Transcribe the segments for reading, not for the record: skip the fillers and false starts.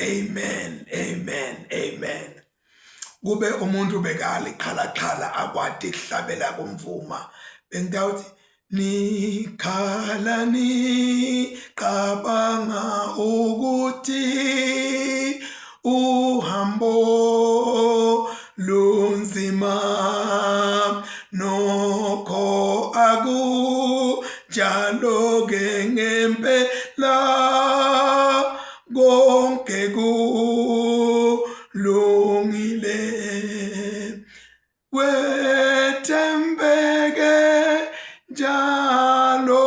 Amen, amen, amen. Kube umuntu bekali khala akwadi hlabela kumvuma. Bengawuthi nikhala ni qabanga ukuthi uhambo lunzima nokho akujalo ke ngempela konke kulungile wethembeke njalo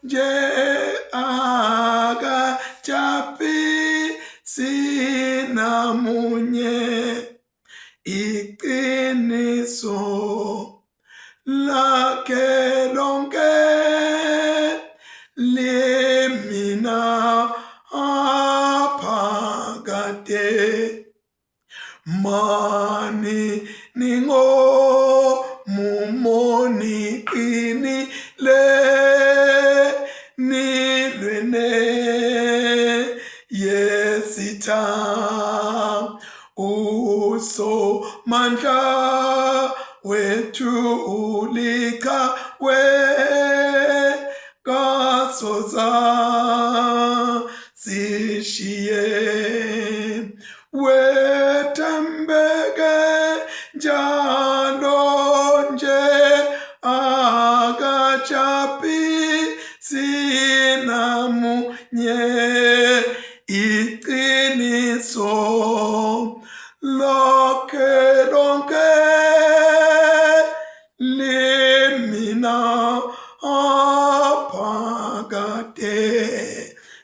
nje akajabi sinamunye iqiniso lakhe lonke limina aphakade mani ningo mumoni qinile nilwene yesitha uso mandla wethu ulika we kasoza sishiye wethembeke njalo nje akajabi sinamunye iqiniso lakhe lonke limina aphakade.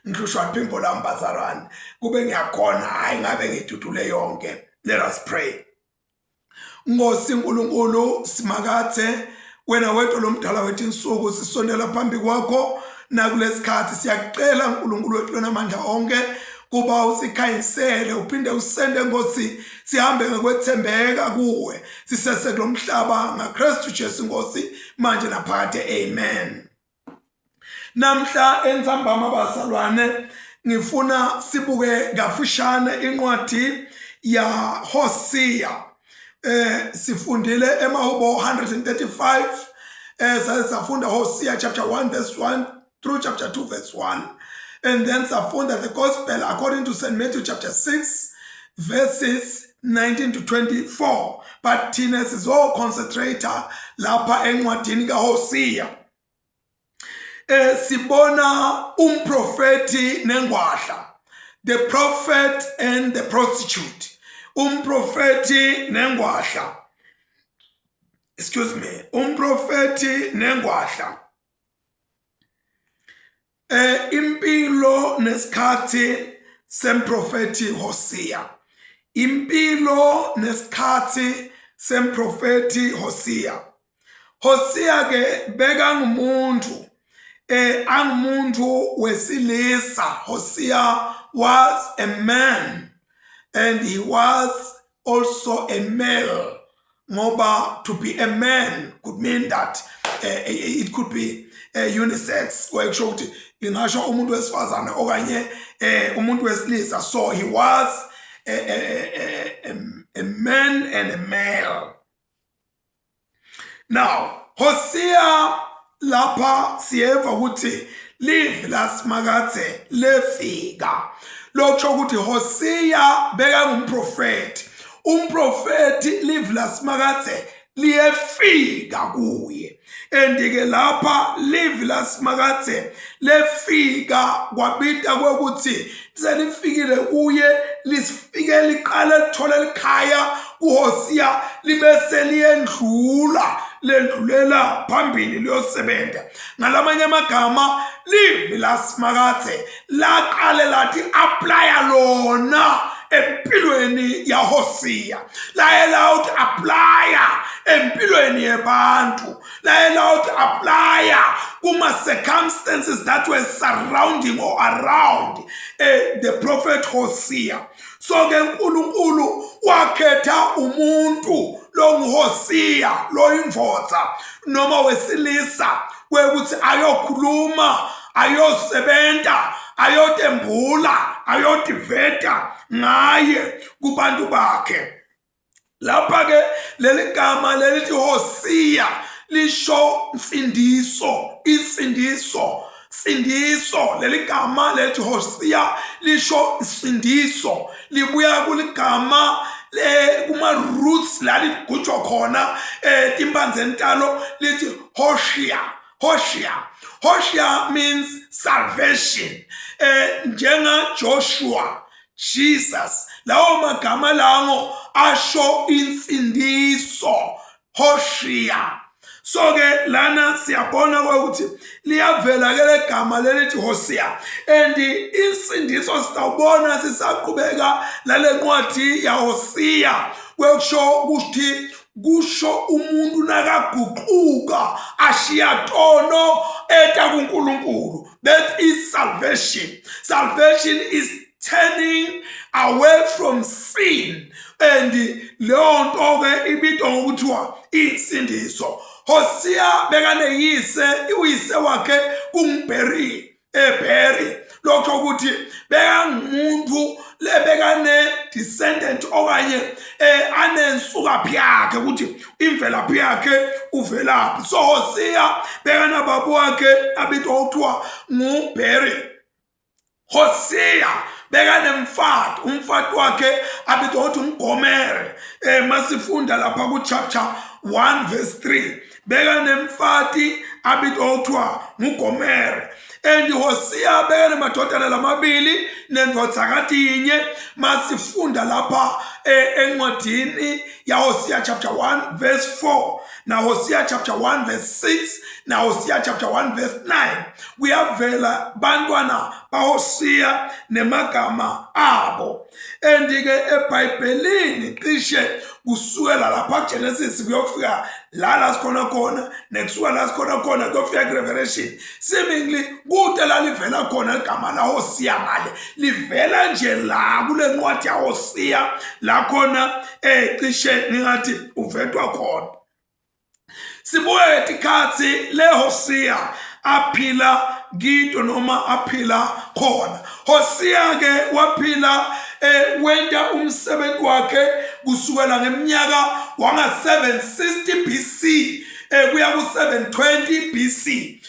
Ngihlushwa phimbo lami bazalwane kube ngiyakhona hayi ngabe ngidudule yonke. Let us pray. Nkosi uNkulunkulu simakathe wena wedwa lomdala wethu insuku sisondela phambi kwakho nakulesikhathi siyacela uNkulunkulu wethu namandla onke kuba usikhanyisele uphinde usende Nkosi sihambe ngokwethembeka kuwe sisese kulomhlaba ngaKristu Jesu Nkosi manje naphakade. Amen. Namhla enzambama bazalwane ngifuna sibuke kafushane incwadi ya Hosea. Sifundile eMahubo 135 safunda Hosea chapter 1 verse 1 through chapter 2 verse 1, and then safunda the gospel according to St. Matthew chapter 6 verses 19 to 24, but thina sizo concentrator lapha encwadini kaHosea. Sibona umprofeti nengwahla, the prophet and the prostitute. Umprofeti nengwahla, umprofeti nengwahla. Impilo nesikhathi semprofeti Hosea. Impilo nesikhathi semprofeti Hosea. Hosea ke beka ngumuntu angumuntu wesilisa. Hosea was a man and he was also a male. Ngoba to be a man could mean that it could be unisex, kwayisho ukuthi ingasho umuntu wesifazane okanye umuntu wesilisa. So he was a man and a male. Now Hosea lapha siyeva ukuthi live lasimakathe lefika. Lokho ukuthi Hosea beka ngumprofeti. Umprofeti live lasimakathe liyefika kuye. Endike lapha live lasimakathe lefika kwabita ukuthi selifikile kuye lisifike liqala lithola likhaya kuHosea libese liyendlula lendlulela phambili liyosebenza. Ngalamanye amagama live lasimakathe laqale lathi apply lona empilweni ya Hosea. Layela uthi apply empilweni yebantu. Layela uthi apply kuma circumstances that were surrounding or around the prophet Hosea. So ke uNkulunkulu wakhetha umuntu lo nguHosea lo indvodza noma wesilisa kwekuthi ayokhuluma, ayosebenta, ayotembula, ayotiveta ngaye kubantu bakhe. Lapha ke leli gama lelithi Hosea lisho insindiso, sindiso. Leli gama lelithi Hosea lisho insindiso, libuya kuligama kuma roots la ligujwa khona timpande zentalo lithi Hoshea means salvation. Njenga Joshua, Jesus, lawo magama lango asho insindiso, Hoshea. So ke lana siyabona ukuthi liyavela ke legama lelithi Hosea, and insindiso sitawubona sisaqhubeka lale ncwadi ya Hosea kwekusho ukuthi kusho umuntu nakaguquka ashiya tono eta kuNkulunkulu. That is salvation. Salvation is turning away from sin, and leyo nto ke ibitwa ngokuthiwa insindiso. Hosea bekaneyise, uyise wakhe kungibheri, ebheri, lokho ukuthi bekangumuntu lebekane descendant okanye anensukaphi yakhe ukuthi imvelaphi yakhe uvelaphi. So Hosea bekana babo wakhe abitwa ukuthiwa ngubheri. Hosea bekane umfati wakhe abitwa ukuthi umgomere. Masifunda lapha ku chapter 1 verse 3 bekane mfati abitwa ukuthiwa ngugomere. And Hosea bekane madodana lamabili nendodzakazi inye. Masifunda lapha encwadini ya Hosea chapter 1 verse 4 na Hosea chapter 1 verse 6 na Hosea chapter 1 verse 9 kuyavela bantwana ba Hosea nemagama abo. And ke eBhayibhelini cishe kusukela lapha Genesis kuyofika la sikhona khona nekusuka la sikhona khona kuyofika Revelation, seemingly kude la livela khona igama la Hosea ngale livela nje la kule ncwadi ya Hosea la khona cishe ngingathi uvetwa khona. Sibuye tikhathi le Hosea aphila gito noma aphila khona. Hosea ke waphila wenda umsebenzi wakhe kusukela ngeminyaka wanga 760 BC kuya ku 720 BC.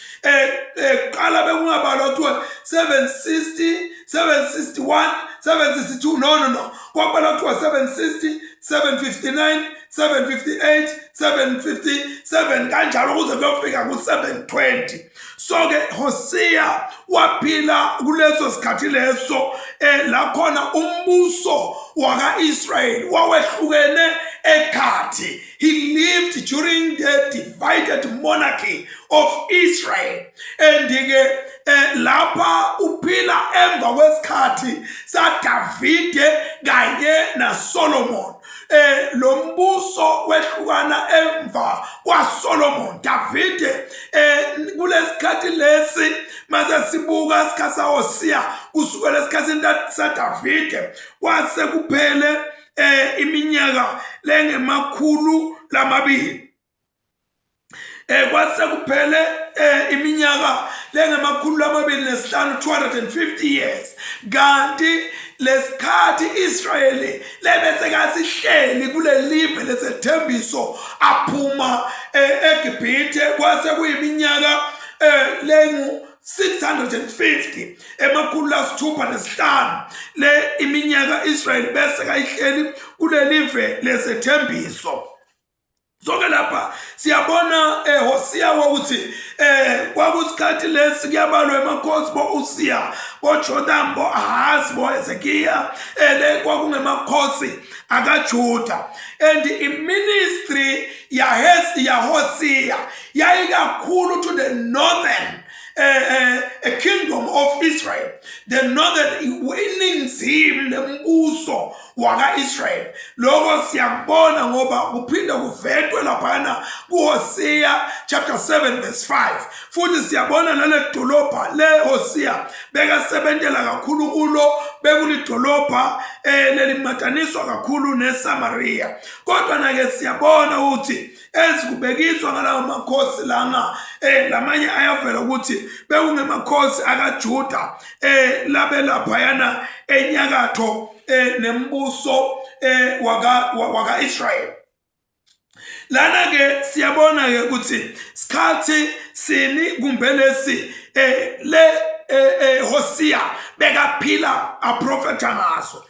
Qala bekungabalwa kuthiwa 760, 761, 762, no kwabalwa kuthiwa 760, 759, 758, 757 kanjalo kuze kuyofika ku 720. So ke Hosea waphila kuleso sikhathi leso la khona umbuso waka Israel wawehlukene ekhathi. He lived during the divided monarchy of Israel, and ke lapha uphila emva kwesikhathi sa Davide kanye na Solomon. Lo mbuso wehlukana emva kwa Solomon. Davide kulesikhathi lesi mase sibuka isikhathi sa Hosea kusukela esikhathini sa Davide kwase kuphele iminyaka lengemakhulu lamabili. Kwase kuphele iminyaka lengemakhulu lamabili nesihlanu, 250 years. Kanti lesikhathi Israeli lebese kasihleli kule live lesethembiso aphuma eGibhithe kwase kuyiminyaka lengu 650 emakhulu lasithupha nesihlanu le iminyaka Israel bese kayihleli kule live lesethembiso. Zonke lapha siyabona Hosea ukuthi kwakusikhathi lesi kuyabalwa emakhosi bo Uziya, bo Jotham, bo Ahazi, bo Hezekiya, le kwakungemakhosi akaJuda. And iministry ya Hosea yayikakhulu to the northern a kingdom of Israel. The northern iningizimu nembuso waka Israel. Lokho siyabona ngoba kuphinda kuvetwe laphana kuHosea chapter 7 verse 5. Futhi siyabona lale dolobha le Hosea bekasebentela kakhulu kulo, bekulidolobha lelimataniswa kakhulu neSamaria. Kodwa nake siyabona ukuthi ezikubekiswa ngalawo makhosi lana lamanye ayavela ukuthi bekungemakhosi akaJuda labe laphayana enyakatho nembuso waka Israel. Lana ke siyabona ke ukuthi sikhathi sini kumbe lesi le Hosea bekaphila a prophet ngaso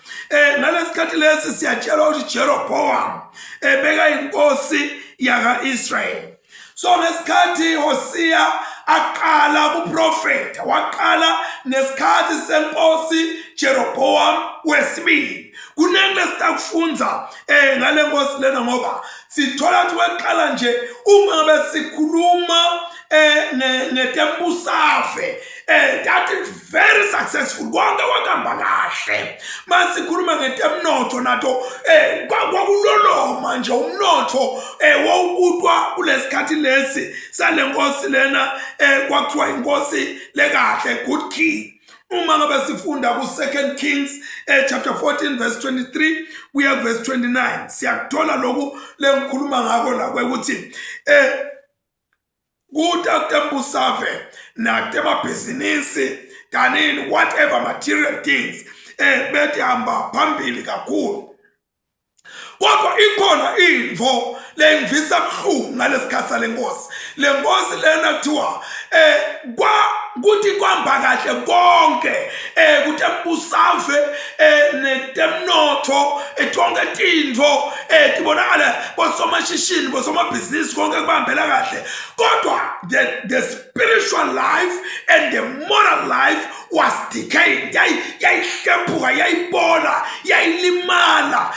ngalesikhathi lesi siyatshelwa ukuthi Jeroboam beka inkosi yaka Israel. So ngesikhathi Hosea aqala kuprofeta waqala ngesikhathi senkosi Jeroboam wesibili. Kunenge sitakufunza ngale nkosi lena ngoba sithola ukuthi waqala nje uma besikhuluma ngetembusave that is very successful. Konke kwahamba kahle. Masikhuluma ngetemnotho nato kwakuloloma nje umnotho wawubutwa kulesikhathi lesi sale nkosi lena kwakuthiwa inkosi lekahle, good king. Uma ngabe sifunda ku 2 Kings chapter 14 verse 23 kuya verse 29 siyakuthola lokhu lengikhuluma ngako la ukuthi kuta kutembusave natemabhizinisi kanini whatever material things bethi hamba phambili kakhulu. Kodwa ikhona info lengivisa buhlungu ngalesikhathi lenkosi. Lenkosi lena kuthiwa kuthi kwamba kahle konke kutembusave netemnotho tonke tintfo tibonakala bosomashishini bosomabhizinisi konke kubambela kahle. Kodwa the spiritual life and the moral life was decaying. Yayihlephuka, yayibona, yayilimala,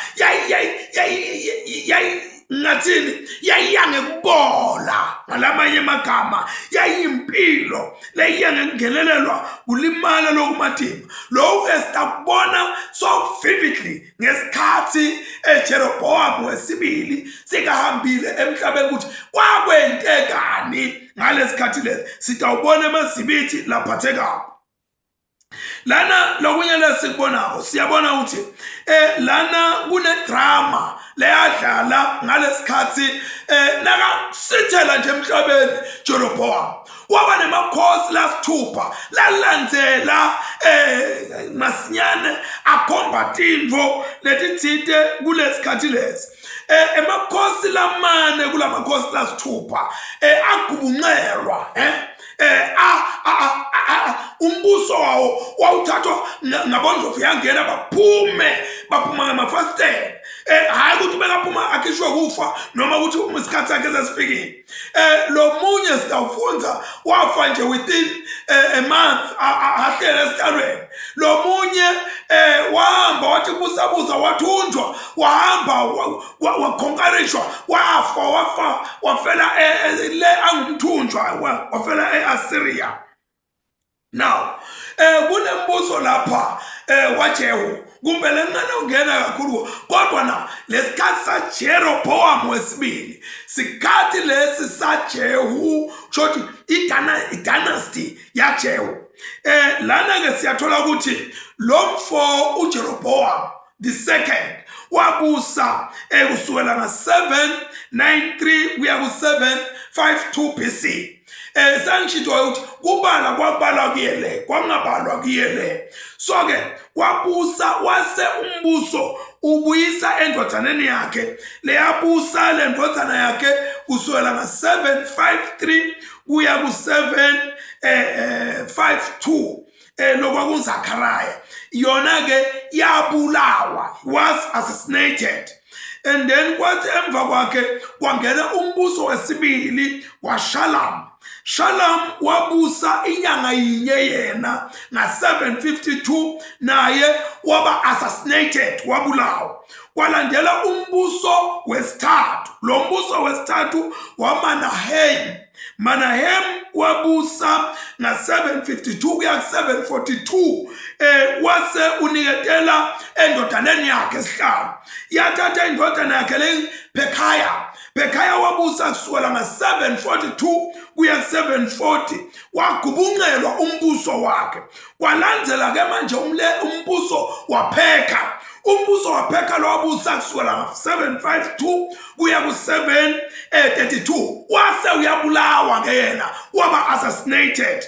ngathini yayiyange kubola ngalamanye amagama yayimpilo leyiyange kungenelelwa kulimala lokumathimba. Lokhu esitakubona so vividly ngesikhathi Jeroboam wesibili sikahambile emhlabeni ukuthi kwakwentekani ngalesikhathi lesi sitawubona emasibithi laphathekayo. Lana lokunye lesikubonayo siyabona ukuthi lana kune drama leyadlala ngalesikhathi nakasithela nje emhlabeni Jeroboam. Waba nemakhosi lasithupha lalandzela masinyane akhomba tintfo letitsite kulesikhathi lesi. Emakhosi lamane kulamakhosi lasithupha agubuncelwa umbuso wawo wawuthathwa ngabondlovu yangena baphuma ngamafastela. Hayi ukuthi bekaphuma akhishwe kufa noma ukuthi isikhathi sakhe sesifikile. Lo munye sitawufunza wafa nje within a month ahlele esikalweni. Lo munye wahamba wathi busabusa wathunjwa wahamba wakhonkarishwa wafa wafela le angumthunjwa wafela eAssyria. Now kunembuso lapha waJehu kumbele ngane ungena kakhulu kodwa na lesikhathi saJeroboam wesibili sikhathi lesi saJehu shothi idynasty yaJehu. Lana ke siyathola ukuthi lo mfo uJeroboam the second wabusa kusukela nga793 kuya ku752 BC. Sanchitwa ukuthi kubala kwabala kuyele kwangabalwa kuyele. So ke wabusa wase umbuso ubuyisa endodhaneni yakhe leyabusa le ndodana yakhe kusukela nga753 kuya ku752 lokwakuZakaraya. Yona ke yabulawa, was assassinated. And then kwathi emva kwakhe kwangena umbuso wesibili waShalom. Shalom wabusa inyanga yinye yena nga752 naye waba assassinated wabulawa. Kwalandela umbuso wesithathu. Lo mbuso wesithathu waManahem. Manahem wabusa nga752 kuya ku742 wase uniketela endodaneni yakhe esihlanu. Yathatha indodana yakhe le Pekaya wabusa kusukela nga742 kuya ku740 wagubuncelwa umbuso wakhe. Kwalandzela ke manje umbuso waPheka. Umbuso waPheka lo wabusa kusukela nga752 kuya ku732 wase uyabulawa ke yena waba assassinated.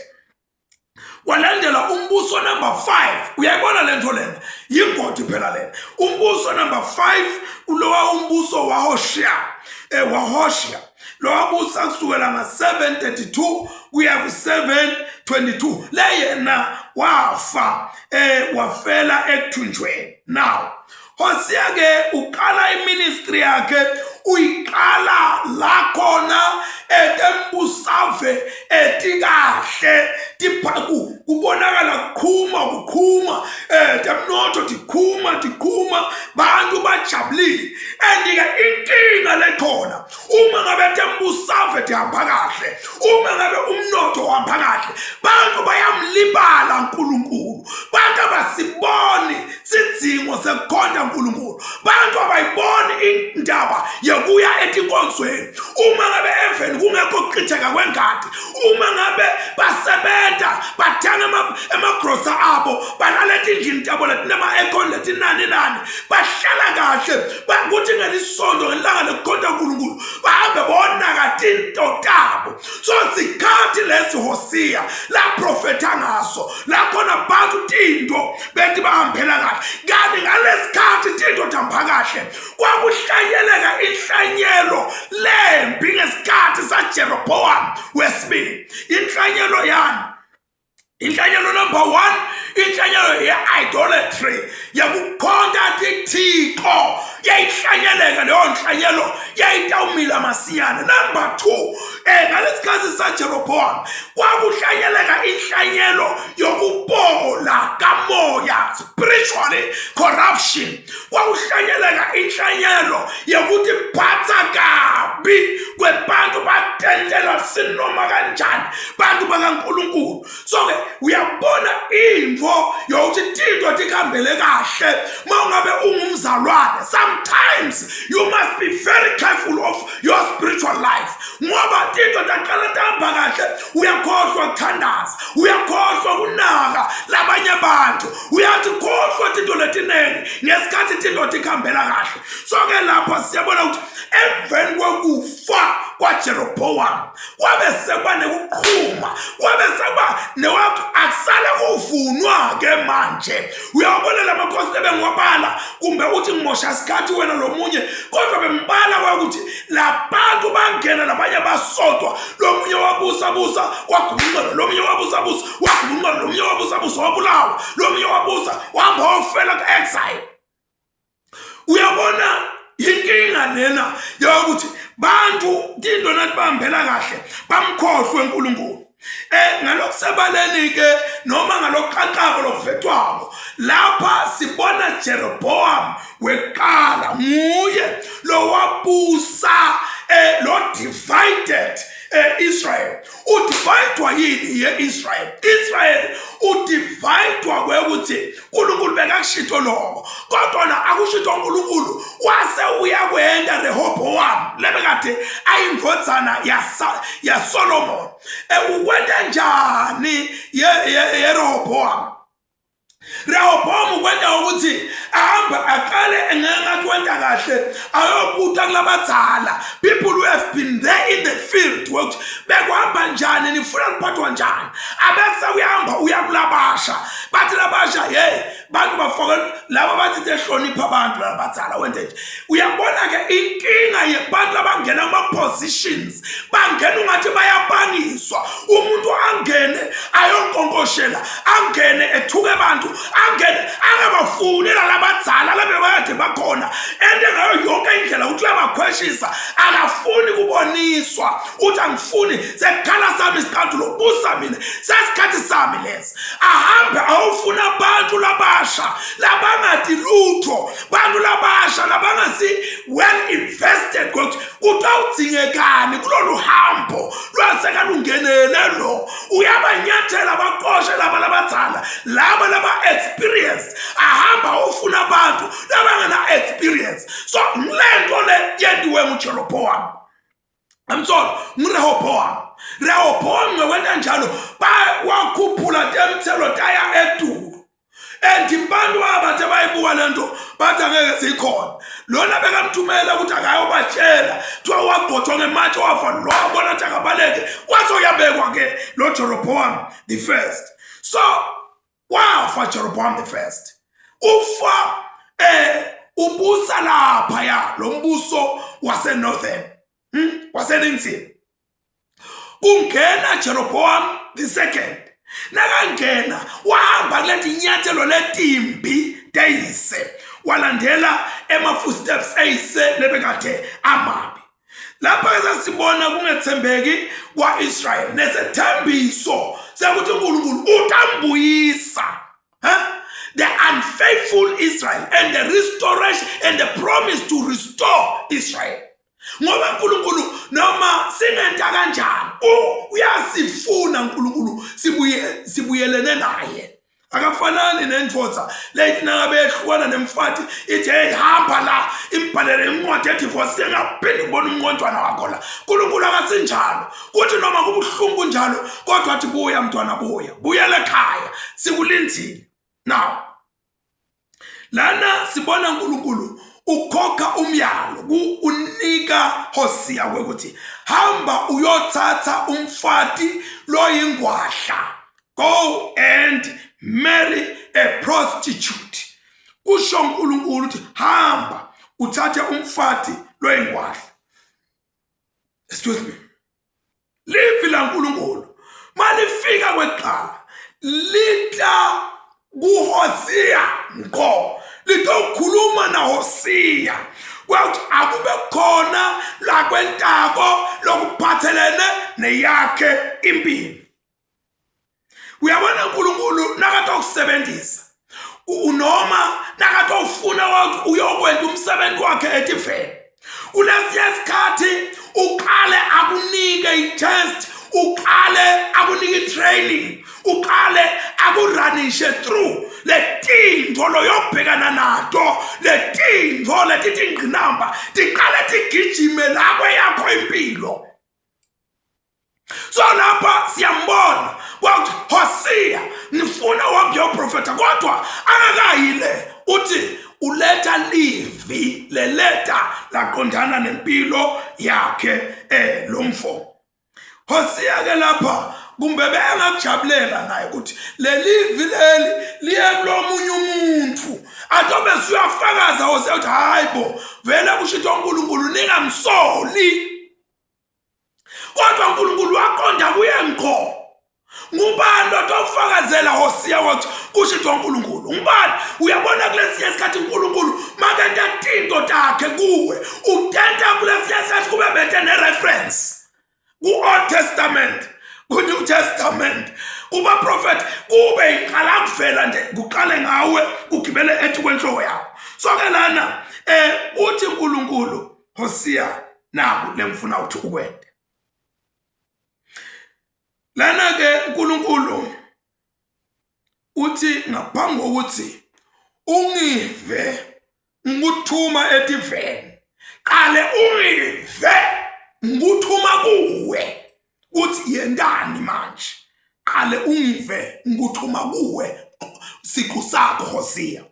walandela umbuso number 5. Uyayibona lento lena yingoti phela lena. Umbuso number 5 ulowa umbuso waHoshea lo wabusa kusukela nga732 kuya ku722. Le yena wafa wafela ekuthunjweni. Now Hosea ke uqala iministry yakhe uyiqala la khona etembusave etikahle tiphaku kubonakala kukhuma temnotho tikhuma bantu bajabulile. Andike inkinga lekhona uma ngabe tembusave tihamba kahle, uma ngabe umnotho uhamba kahle, bantu bayamlibala uNkulunkulu, bantu abasiboni sidingo sekukhonza uNkulunkulu, bantu abayiboni indaba yokuya etinkonzweni. Uma ngabe eveni kungekho kuqhitheka kwengadi, uma ngabe basebenza bathenga amagrosa abo, balala endlini yabo letinama-aircon letinani bahlala kahle, bakuthi ngelisondo ngelanga lokukhonza uNkulunkulu bahambe bonaka tinto tabo. So sikhathi lesi Hosea la profeta ngaso la khona bantu tinto bethi bahambela kahle, kanti ngalesikhathi tinto tihamba kahle kwakuhlanyeleka inhlanyelo lempi ngesikhathi saJeroboam wesibili. Inhlanyelo yani? Inhlanyelo number 1, inhlanyelo ye-idolatry, yakukhonza Thixo, yayihlanyeleka leyo nhlanyelo yayitawumila masiyana. Number 2, ngalesikhathi saJeroboam kwakuhlanyeleka inhlanyelo yokubola kamoya, spiritually corruption. Kwakuhlanyeleka inhlanyelo yokuthi phatha kabi kwebantu batendela sinoma kanjani bantu bakaNkulunkulu. So ke uyabona imvo yokuthi tinto tikhambele kahle mawungabe ungumzalwane. Sometimes you must be very careful of your spiritual life, ngoba tinto taqala tahamba kahle uyakhohlwa ukuthandaza, uyakhohlwa kunaka labanye abantu, uyathi khohlwa tinto letinene ngesikhathi tinto tikhambela kahle. So ke lapha siyabona ukuthi emveni kokufa kwaJeroboam kwabe sekuba nekuqhuma, kwabe sekuba newathi akusale kuvunwa ke manje. Uyabona lamakhosi lebengwabala kumbe uthi ngimosha isikhathi wena lomunye, kodwa bembala kwakuthi labantu bangena labanye basodwa, lomunye wabusa wagubunqa, lomunye wabusa wagubunqa, lomunye wabusa wabulawa, lomunye wabusa wahamba wafela ku-exile. Uyabona inkinga lena yokuthi bantu tinto nathi bahambela kahle bamkhohlwe uNkulunkulu. Ngalokusebaleni ke noma ngalokuqaqabo lokuvethwabo lapha sibona Jeroboam weqala nguye lo wabusa lo divided Israel. Udividwa yini ye-Israel? Israel udividwa kwekuthi uNkulunkulu bekakushito lokho, kodwa na akushito uNkulunkulu wase uyakwenda Rehoboam lebekade ayindvodzana ya Solomon. Ukwenda njani ye-Rehoboam? Rehoboam kwenda ukuthi ahamba aqale engathi wenda kahle ayobuta kulabadzala, people who have been there in the field, ukuthi bekwahamba njani, nifuna kuphathwa njani, abese uyahamba uyakulabasha. Bathi labasha bantu bafoka laba bathi tehlonipha abantu labadzala wende nje. Uyabona ke inkinga yebantu labangena kuma-positions, bangena ungathi bayabangiswa. Umuntu angene ayonkonkoshela, angene ethuke abantu, angene angabafunela labadzala labekade bakhona, ende ngayo yonke indlela ukuthi uyabakhweshisa, akafuni kuboniswa. Uthi angifuni, sekhala sami isikhathi lobusa mina, sesikhathi sami lesi. Ahambe ayofuna abantu labasha labangadi lutho, bantu labasha labangasi well invested, ukuthi awudzingekani kulolu hambo lwaseka lungenele lo. Uyabanyathela abaqoshe laba labadzala, laba experienced, ahamba ufuna abantu labangana experience. So ngilento le yendiwe nguJeroboam, I'm sorry, Rehoboam ngewenda njalo wakhuphula temthelo taya edulu. Bantu abathe bayibuka lento bathi angeke sikhona. Lona bekamthumela ukuthi akayobatshela, kuthiwa wagqothwa ngematshe wafa lo, wabona ukuthi akabaleke, kwase uyabekwa ke lo Jeroboam the first. So wafa Jeroboam the first ufa ubusa lapha ya lo mbuso wase northern waseninzini kungena Jeroboam the second nakangena wahamba kuleti nyathelo letimbi deyise walandela footsteps ayise lebekade amabi lapha sasibona kungethembeki kwaIsrael nesethembiso sekuthi uNkulunkulu utambuyisa the unfaithful Israel and the restoration and the promise to restore Israel ngoba uNkulunkulu noma singenta kanjani uyasifuna uNkulunkulu sibuyelene naye akafanani nendvodza lethi nangabe ehlukana nemfati ithi hey hamba la imbhalele incwadi ethi divorce sengaphindi ngibona umnqontwana wakho la uNkulunkulu akasinjalo kuthi noma kubuhlungu njalo kodwa athi buya mntwana buyela ekhaya sikulinzile. Now lana sibona uNkulunkulu ukhokha umyalo unika Hosea ukuthi hamba uyothatha umfati loyingwahla, go and marry a prostitute. Kusho uNkulunkulu uthi hamba uthathe umfati loyingwahla. Excuse me. Livi la uNkulunkulu malifika kweqala lita kuHosea ngo litokhuluma na Hosea kwathi akube khona la kwentako lokuphathelene neyakhe impilo. Uyabona uNkulunkulu nakatokusebenzisa unoma nakatofuna uyokwenda umsebenzi wakhe etifeni kulesisikhathi uqale akunike itest, uqale akunike training, uqale akuranishe through letindvo loyobhekana nato, letindvo letithi ngqinamba tiqale tigijime lapho yakho impilo. So lapha siyambona kwathi Hosea ngifuna wabyo profeta kodwa angakayile uthi uletha livi leleta laqondana nempilo yakhe lomfo. Hosea ke lapha kumbe bengakujabulela naye ukuthi lelivi leli liye kulomunye umuntu atobe siyafakaza Hosea uthi hayibo vele kushitho uNkulunkulu ningamsoli kodwa uNkulunkulu waqonda kuye ngqo. Ngubani otofakazela Hosea wathi kushitho uNkulunkulu? Ngubani? Uyabona kulesiya isikhathi uNkulunkulu makenta tinto takhe kuwe utenta kulesiya isikhathi kube bethe nereference ku-Old Testament ku-New Testament kuba prophet kube iqala kuvela nje kuqale ngawe kugibele ethi kwenhloko yakho. So ke lana uthi uNkulunkulu Hosea naku lemfuna uthi ukwende lana ke uNkulunkulu uthi ngaphambi kokuthi ungive nguthuma etiveni qale ungive nguthuma kuwe uthi yendani manje qale ungive nguthuma kuwe siqu sakho Hosea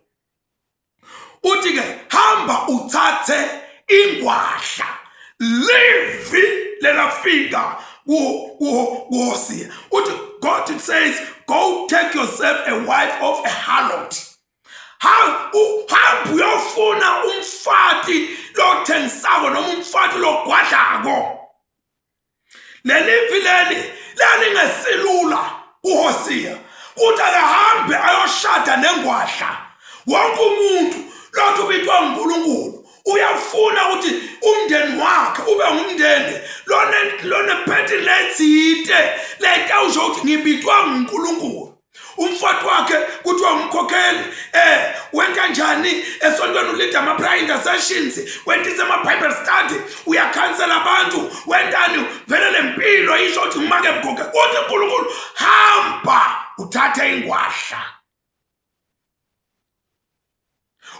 uthi ke hamba uthathe ingwahla livi lelafika Hosea uthi God it says go take yourself a wife of a harlot. Hamba uyofuna umfati lothengisako noma umfati logwadlako. Lelivi leli lalingesilula uHosea uthi akahambe ayoshada nengwahla. Wonke umuntu lothi ubithwa uNkulunkulu uyafuna ukuthi umndeni wakhe ube ngumndeni lona phethi letsite leta usho ukuthi ngibithwa uNkulunkulu. Umfati wakhe kuthiwa umkhokheli wenta njani esontweni ulead ama-prayer intercessions, wenta ama-Bible study, uyakhansela abantu, wentani vele lempilo isho ukuthi ngimake mkhokhe uthi uNkulunkulu hamba uthathe ingwahla.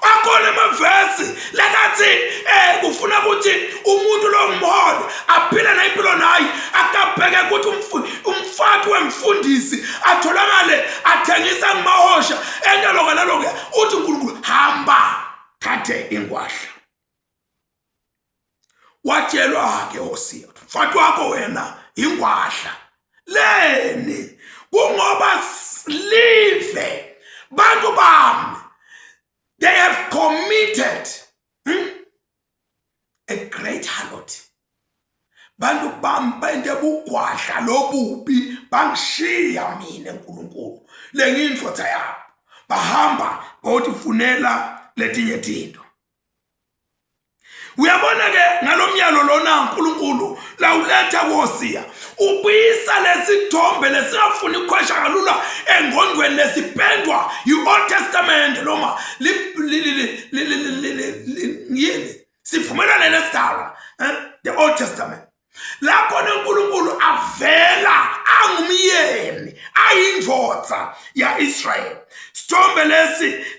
Akhona amavesi lakathi kufuna ukuthi umuntu lo ngimholi aphile nayimpilo naye akabheke ukuthi umfati wemfundisi atholakale athengisa ngimahosha endaloka naloka uthi uNkulunkulu hamba thathe ingwahla. Watshelwa ke Hosea mfati wakho wena ingwahla leni kungoba live bantu bami, they have committed a great harlot. Bantu bami bende bugwadla lobubi bangishiya mina eNkulunkulu lengindvodza yabo bahamba botifunela letinye tinto. Uyabona ke ngalomyalo lona uNkulunkulu lawuletha kuHosiya ubuyisa lesithombe lesingafuni ukhwesha kalula engqondweni lesipendwa iOld Testament noma yini sivumelana nesidala the Old Testament. Lapho uNkulunkulu avela angumyeni ayindvodza ya Israel. Sithombe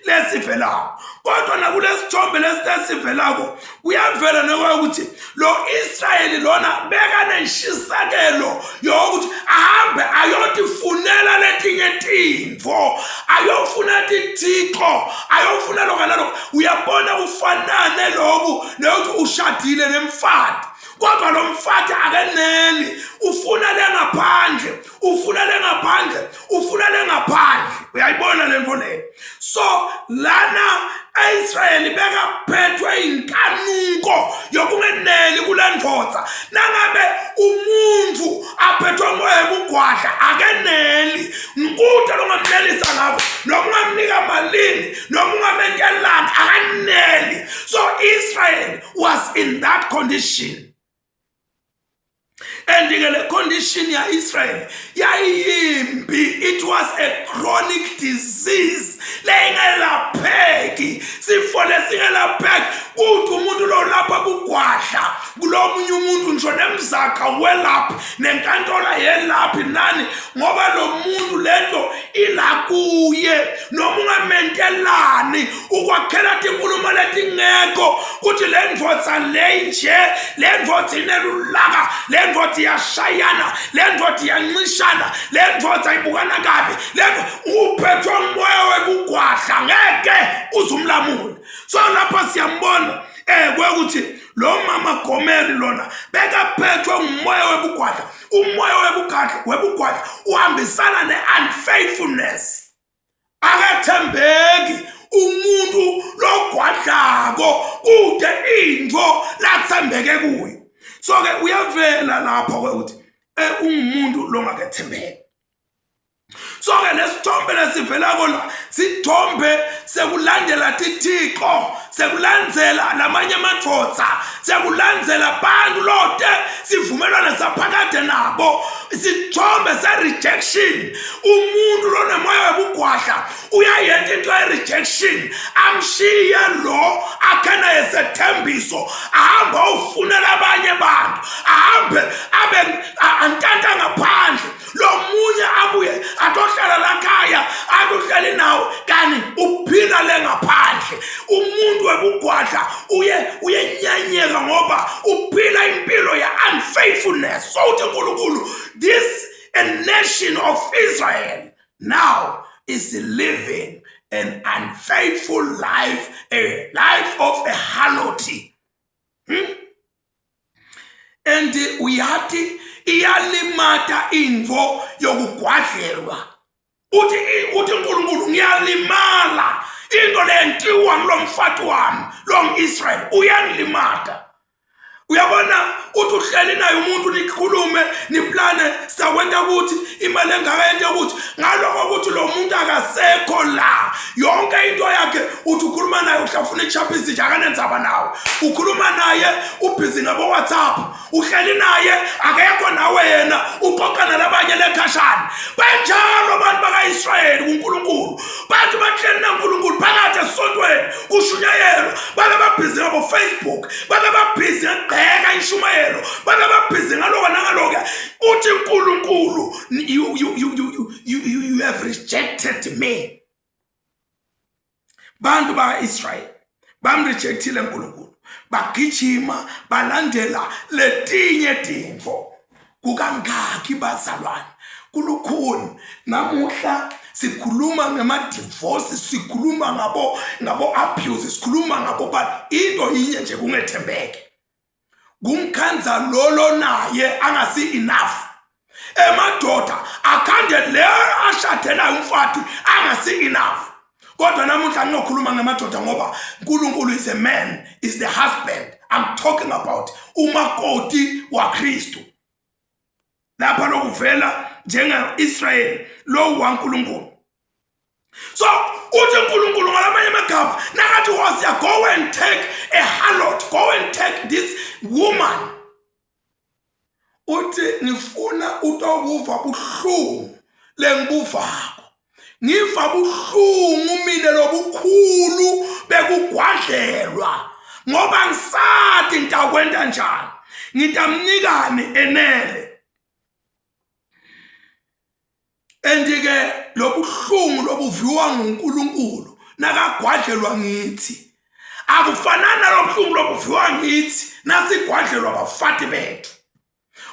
lesivelayo. Kodwa nakulesithombe lesivelako kuyavela nokuthi lo Israel lona beka neshisakelo yokuthi ahambe ayotifunela letinye tinto, ayofuna tithixo, ayofuna lokho nalokho. Uyabona kufanane lokhu nokuthi ushadile nemfati. Kodwa lo mfati akeneli, ufuna lengaphandle, ufuna lengaphandle, ufuna lengaphandle. Uyayibona le nto le. So lana Israel bekaphethwe inkanuko yokungeneli kulendvodza. Nangabe umuntu aphethwe moya ebugwadla akeneli, ngikude longamnelisa ngabo, nokungamnika malini, nokungamentielanga akeneli. So Israel was in that condition. And the condition ya Israel yayimbi, it was a chronic disease lengelapheki, sifole singelapheki. Kuthi umuntu lo lapha kugwadla kulomunye umuntu ngisho nemzakha welaphi nenkantola yelaphi nani, ngoba lo muntu lento ilakuye noma ungamentelani ukwakhela inkulumo letingekho kuthi le ndvodza le nje, le ndvodza inelulaka, le ndvodza iyashayana, le ndvodza iyancishana, le ndvodza ibukana kabi, le uphethwe umoya webugwadla ngeke uzumlamuli. So lapha siyambona kwekuthi lo mama Gomeri lona bekaphethwe umoya webugwadla. Umoya webugwadla uhambisana ne-unfaithfulness. Akathembeki umuntu logwadlako kude into lathembeke kuyo. So ke uyavela lapha kwekuthi umuntu longakethembeki. So ke lesithombe lesivelako la sithombe sekulandela tithixo, sekulandzela lamanye amadvodza, sekulandzela bantu lote sivumelwana saphakade nabo. Sithombe se-rejection. Umuntu lonemoya webugwadla uyayenta into ye-rejection, amshiye lo akhena yesethembiso, ahambe ufunela abanye bantu, ahambe abe antanta ngaphandle. Lo munye abuye atohlala lakhaya atohlali nawo kani uphila lengaphandle. Umuntu webugwadla uyenyanyeka ngoba uphila impilo ya unfaithfulness. So uthi uNkulunkulu, this a nation of Israel now is living an unfaithful life, a life of a harlot. And uyathi iyalimata info yokugwadlelwa. Uthi uNkulunkulu ngiyalimala into lentiwa ngilomfati wami lo Israel uyangilimata. Uyabona uthi uhleli naye umuntu nikhulume niplane sizakwenta ukuthi imali engakayente ukuthi ngaloko ukuthi lo muntu akasekho la, yonke into yakhe uthi ukhuluma naye uhlafuna ichapisi nje akanenzaba nawe, ukhuluma naye ubhizi ngabo WhatsApp, uhleli naye akekho nawe yena uqoqa nalabanye lekhashana. Banjalo abantu bakaIsrael kuNkulunkulu, bantu bahleli naNkulunkulu phakathi esontweni kushunyayelwa, babe babhizi ngabo Facebook, babe babhizi ngegqeka ishumayelo, babe babhizi ngaloko nangaloku. Uthi uNkulunkulu, you have rejected me. Bantu bakaIsrael bamrejectile uNkulunkulu, bagijima balandela letinye tinto. Kukangaki bazalwane, kulukhuni namuhla sikhuluma ngema-divorce, sikhuluma ngabo abuse, sikhuluma ngabo, but into yinye nje kungethembeke. Kumkhanza lolo naye angasi enough. emadoda akhande le ashadela umfati angasi enough. Kodwa namuhla nginokhuluma ngamadoda ngoba uNkulunkulu is a man, is the husband. I'm talking about umakoti wa Kristu. Lapha lokuvela njengeIsrael lo waNkulunkulu. So uthi uNkulunkulu ngalamanye amagama nakathi Hosea, go and take a harlot, go and take this woman. Uthi ngifuna utokuva buhlungu lengibuvako. Ngiva buhlungu mina lobukhulu bekugwadlelwa ngoba ngisathi ntakwenda njani. Ngitamnikani enele. Endike lobuhlungu lobuviwa nguNkulunkulu nakagwadlelwa ngithi. Akufanana lobuhlungu lobuviwa ngithi nasigwadlelwa abafati bethu.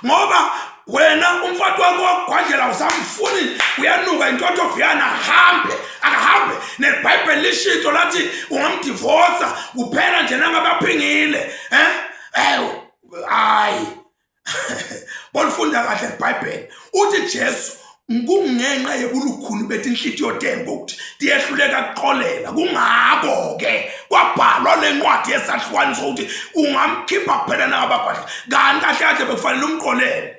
Ngoba wena umfati wakho wagwadlela usamfuni uyanuka intotho viyana hambe akahambe neBhayibheli lishito lathi ungamdivorce kuphela nje nangabaphingile hayi bolifunda kahle iBhayibheli uthi Jesu kungenqa yebulukhuni bethi inhlitiyo tembo ukuthi tiyehluleka kuxolela kungako ke kwabhalwa lencwadi yesahlukaniso ukuthi ungamkhipha kuphela nabagwadla kanti kahle kahle bekufanele umqolele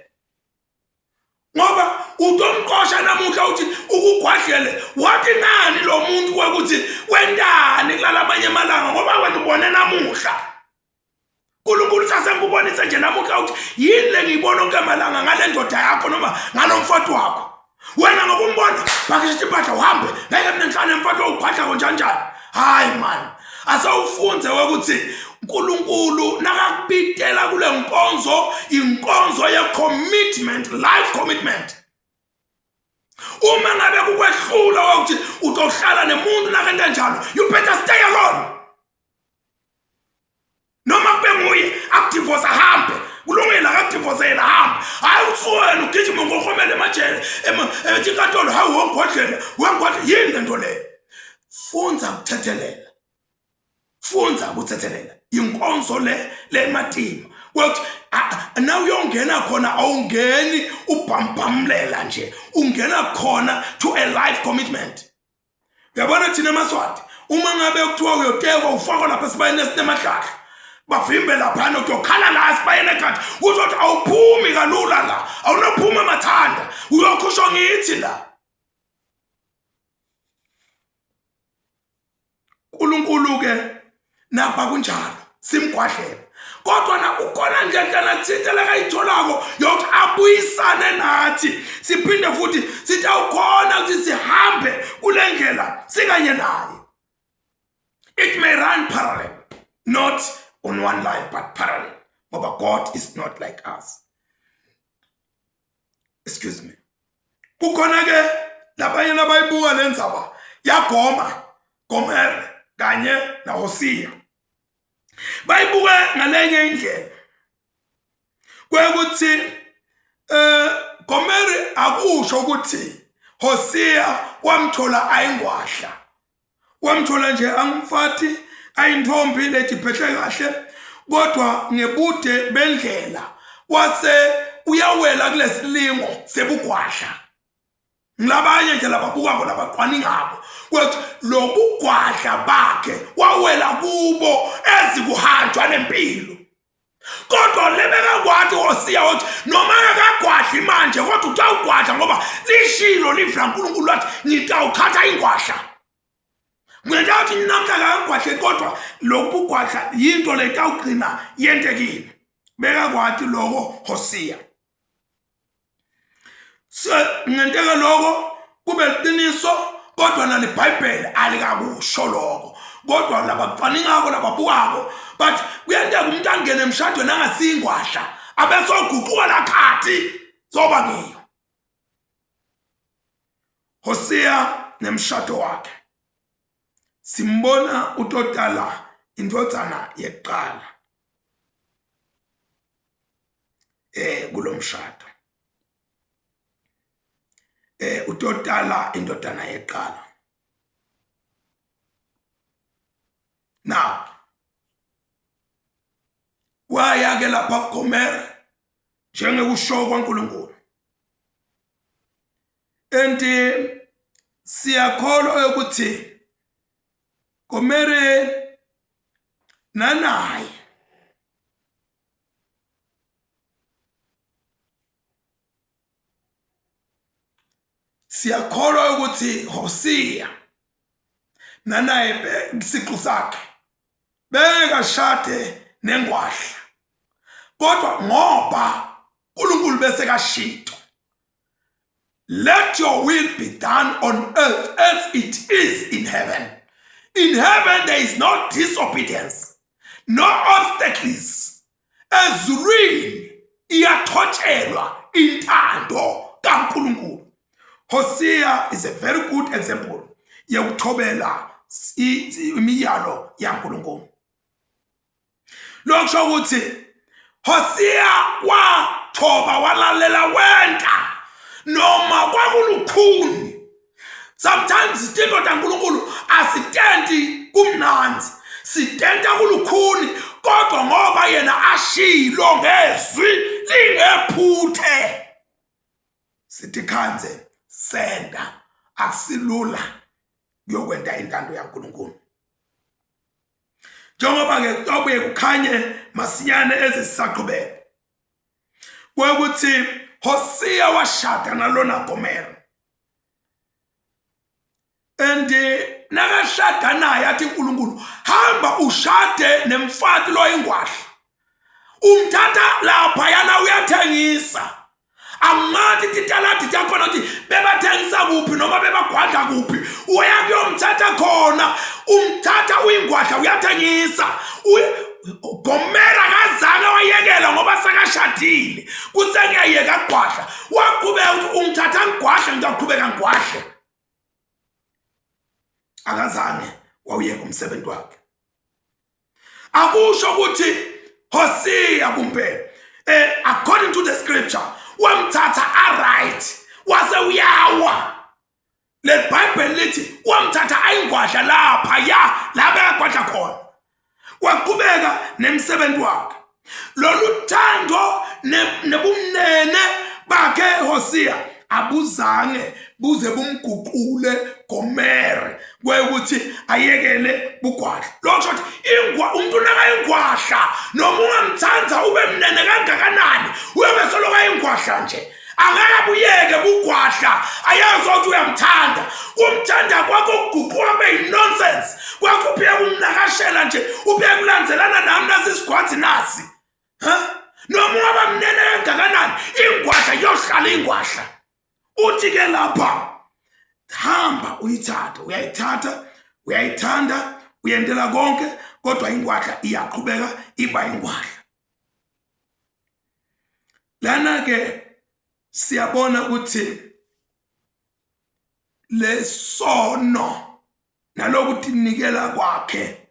ngoba utomqosha namuhla uthi ukugwadlele wathi nani lo muntu ukuthi wendani kulala amanye amalanga ngoba wena ubone namuhla uNkulunkulu sasengubonisa nje namuhla uthi yini le ngiyibona onke amalanga ngale ndoda yakho noma ngalomfati wakho. Wena ngokumbona bakishithi impahla uhambe ngeke mina ngihlale emfati ogwadla konjanjani. Hayi man, asawufunze ukuthi uNkulunkulu nakakubitela kule nkonzo inkonzo ye commitment, life commitment. Uma ngabe kukwehlula ukuthi utohlala nemuntu nakenda njalo, you better stay alone. Noma kube nguye akudivorce ahambe. Kulungile akadivorce ahambe. Hayi uthwena ugijima ngokhomela emajele eTinkatolo hayi wongwadlela yini lento le. Funza ukuthethelela. Funza ukuthethelela. Inkonzo le matima. Ukuthi na uyongena khona awungeni ubhambhamlela nje. Ungena khona to a life commitment. Uyabona thina eMaswati uma ngabe kuthiwa uyotekwa ufakwa lapha esibayeni esinemadlala. Bavimbe laphana utokhala la esibayeni kanti uzothi awuphumi kalula la. Awunophuma mathanda. Uyokhushwa ngithi la. uNkulunkulu ke napha kunjalo simgwadlela. Kodwa na ukhona nje kana thithela kayitholako yokuthi abuyisane nathi siphinde futhi sithi awukhona ukuthi sihambe kulendlela sikanye naye. It may run parallel, not on one line but parallel. But God is not like us. Excuse me. Kukhona ke labanye nabayibuka lenzaba yagoma Gomere kanye na Hosea. Bayibuke ngalenye indlela. Kwekuthi Gomere akusho ukuthi Hosea wamthola ayingwahla. Wamthola nje angumfati ayintombi lethi phehle kahle kodwa ngebude bendlela wase uyawela kulesilingo sebugwahla. Ngilabanye nje lababuka labaqwani ngabo kwethi lobugwahla bakhe wawela kubo ezikuhanjwa nempilo. Kodwa lebeka kwathi Hosea uthi noma akagwadli manje kodwa utawugwadla ngoba lishilo livla uNkulunkulu wathi ngitawukhatha ingwahla. Ngenda uthi namhla akagwadle kodwa lokugwadla yinto letawugcina yentekile. Beka kwathi lokho Hosea. So ngenteka lokho kube liqiniso kodwa nale iBhayibheli alikakusho lokho. Kodwa labaqwani ngako lababukako but kuyenteka umuntu angene emshadweni angasingwahla abesoguquka lakhathi zoba ngiyo. Hosea nemshado wakhe. Simbona uTotala indodana yeqala kulomshado. uTotala indodana yeqala. Now waya ke lapha Gomere njengekusho kwaNkulunkulu enti siyakholwa ukuthi komere nanaye siyakholwa ukuthi Hosea nanaye isiqu sakhe beka shade nengwahla kodwa ngoba uNkulunkulu bese kashito let your will be done on earth as it is in heaven. In heaven there is no disobedience, no obstacles. Ezulwini iyathotshelwa intando kaNkulunkulu. Hosea is a very good example yokuthobela imiyalo yaNkulunkulu. Lokusho ukuthi Hosea wathoba walalela wenta noma kwakulukhuni. Sometimes izinto kaNkulunkulu asitendi kumnanzi, sitenda kulukhuni kodwa ngoba yena ashilo ngezwi lingephuthe sithi khanze senda akusilula kuyokwenda intando yaNkulunkulu. Njengoba ke kubuye kukhanye masinyane ezisaqhubeka ukuthi Hosea washada nalona Gomera and nakashada naye athi uNkulunkulu hamba ushade nemfati lo ingwahla umthatha lapha yana uyathengisa amathi titalati takhona ukuthi bebathengisa kuphi noma bebagwanda kuphi uya kuyomthatha khona umthatha uyingwahla uyathengisa Gomera kazange wayekela ngoba sakashadile kusengiyayeka gwahla waqhubeka ukuthi umthatha ngwahla ngiyaqhubeka ngwahla akazange wawuyeka umsebenzi wakhe. Akusho ukuthi Hosea kumpela according to the scripture wamthatha aright wase uyawa. Le Bible lithi wamthatha ayingwahla lapha ya la bekagwadla khona waqhubeka nemsebenzi wakhe. Lolu thando nebumnene bakhe Hosea abuzange buze bumguqule Gomera kwekuthi ayekele bugwadla. Lokho ukuthi umuntu naka ingwahla noma ungamthanza ube mnene kangakanani uyobe soloka ingwahla nje angeke buyeke bugwadla ayazi ukuthi uyamthanda umthanda kwakho kuguquka kube nonsense kwakho uphiya kumnakashela nje uphiya kulandzelana nami nasisigwadi nasi noma ungaba mnene kangakanani ingwahla yohlala ingwahla. Uthi ke lapha hamba uyithatha uyayithanda uyendela konke kodwa ingwahla iyaqhubeka iba ingwahla. Lana ke siyabona ukuthi lesono nalokuthi nikela kwakhe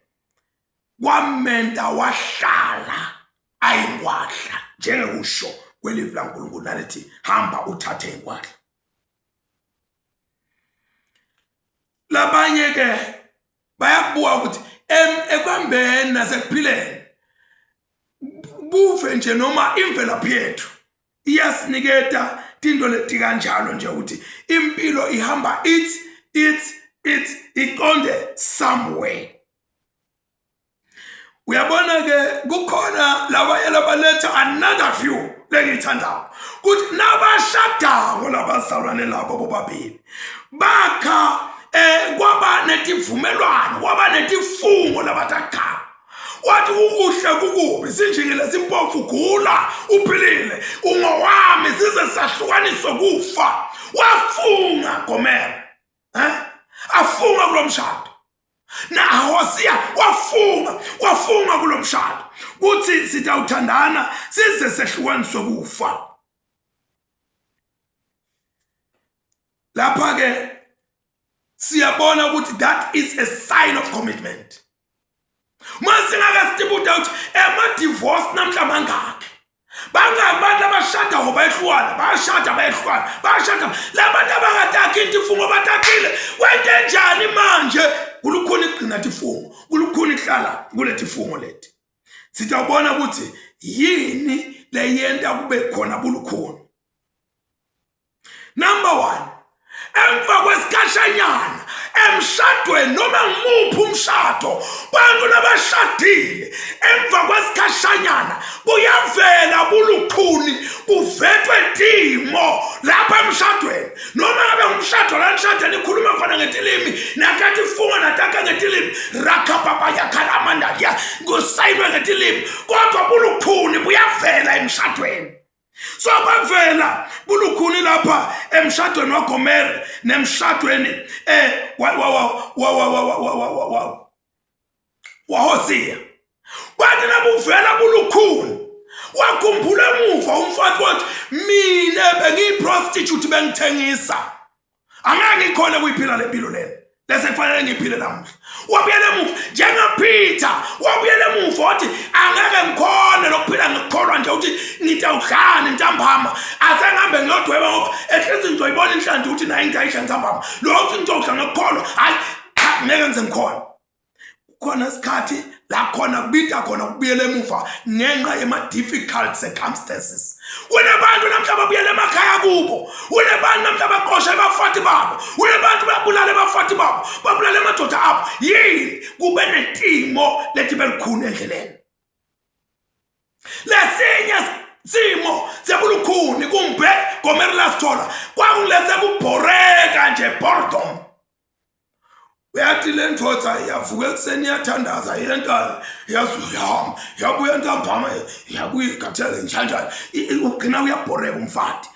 kwamenda wahlala ayingwahla njengekusho kwelivi laNkulunkulu nalithi hamba uthathe ingwahla. Labanye ke bayakubuka ukuthi ekwambeni nasekuphileni buve nje noma imvelaphi yethu iyasiniketa tinto leti kanjalo nje ukuthi impilo ihamba iqonde somewhere. Uyabona ke kukhona labaletha another view lengithandayo ukuthi nabashadayo labazalwane labo bobabili bakha kwaba netivumelwano kwaba netifungo labatakha wathi ukuhle kukubi sinjikile simpofu gula uphilile ungowami size sahlukaniswe kufa wafunga Gomera afunga kulomshado na Hosea wafunga kulomshado kuthi sitawuthandana size sehlukaniswe kufa. Lapha ke siyabona ukuthi that is a sign of commitment. Masingaka sibuta ukuthi divorce namhla mangakhe bangabantu abashada ngobayehlukana bashada labantu abangatakhi intifungo batakile wente njani manje kulukhona igcina tifungo kulukhona ihlala kuleti fungo leti sitawubona ukuthi yini leyenda kube khona kulukhona. Number 1 emva kwesikhashanyana emshadweni noma ngimuphi umshado bantu labashadile emva kwesikhashanyana kuyavela bulukhuni kuvetwe timo lapha emshadweni noma ngabe umshado la nishadeni ikhuluma khona ngetilimi nakathi funga nataka ngetilimi rakapapa yakhalamanda ya kusayinwe ngetilimi kodwa bulukhuni buyavela emshadweni. So bavela bulukhuni lapha emshadweni waGomere nemshadweni waHosea. Bathi nabuvela bulukhuni wakhumbula emuva umfati wathi mina bengiyiprostitute bengithengisa angeke ngikhona kuyiphila lempilo lena lese kufanele ngiphile namuhla. Wabuyela emuva njengaPeter wabuyela emuva wathi angeke ngikhona lokuphila ngikholwa nje ukuthi ngitawudlana intambama asengambe ngiyodweba ngoba ehlezi ngizoyibona inhlanzi ukuthi naye ngiyayidla intambama lokho ngizodla ngikholwa hayi ngeke ngize ngikhona. Khona isikhathi la khona kubita khona kubuyela emuva ngenxa yema difficult circumstances. Unabantu namhlanje babuyela emakhaya kubo, unabantu namhlanje baqosha abafati babo, unabantu babulala abafati babo, babulala amadoda abo. Yini kube netimo lethi belikhuni endleleni. Lesinye simo sebulukhuni kumbe Gomere lasithola kwakungilese kubhoreka nje boredom. Uyathi le ndvodza yavuka ekuseni yathandaza yentana yazuyama yabuya ntambama yabuya ikathele njalo ugcina uyabhoreka umfati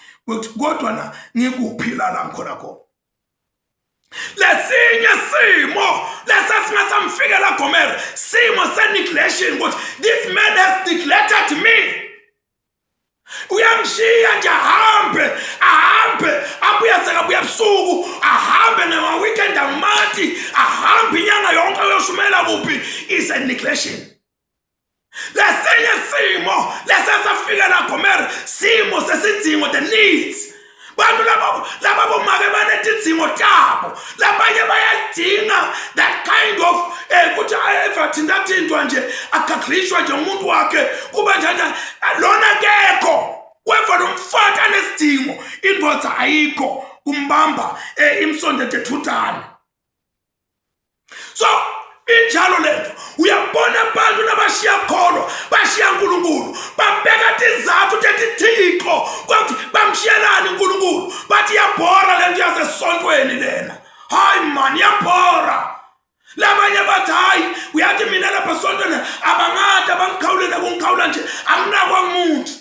kodwa na ngikuphila la ngikhona khona. Lesinye simo lesasingasamfikela Gomere simo seneglection ukuthi this man has neglected me. Uyamshiya nje ahambe abuye sekabuya ebusuku ahambe ngema weekend amathi ahambe inyanga yonke uyoshumela kuphi is a neglection. Lesinye simo lesasafika la Gomere simo sesidingo the needs. Bantu laba bomake banetidingo tabo labanye bayadinga that kind of ukuthi evathindwa nje akaglishwa nje umuntu wakhe kuba njani lona kekho weva nomfati anesidingo indvodza ayikho kumbamba imsondete thuthana. So injalo lento uyabona abantu nabashiya kholo bashiya uNkulunkulu babeka tizathu tetithixo kwathi bamshiyelana uNkulunkulu bathi yabhora lento yasesontweni lena. Hayi man yabhora. Labanye bathi hayi uyathi mina lapha esontweni abangade abangikhawulela kungikhawula nje anginakwa ngumuntu.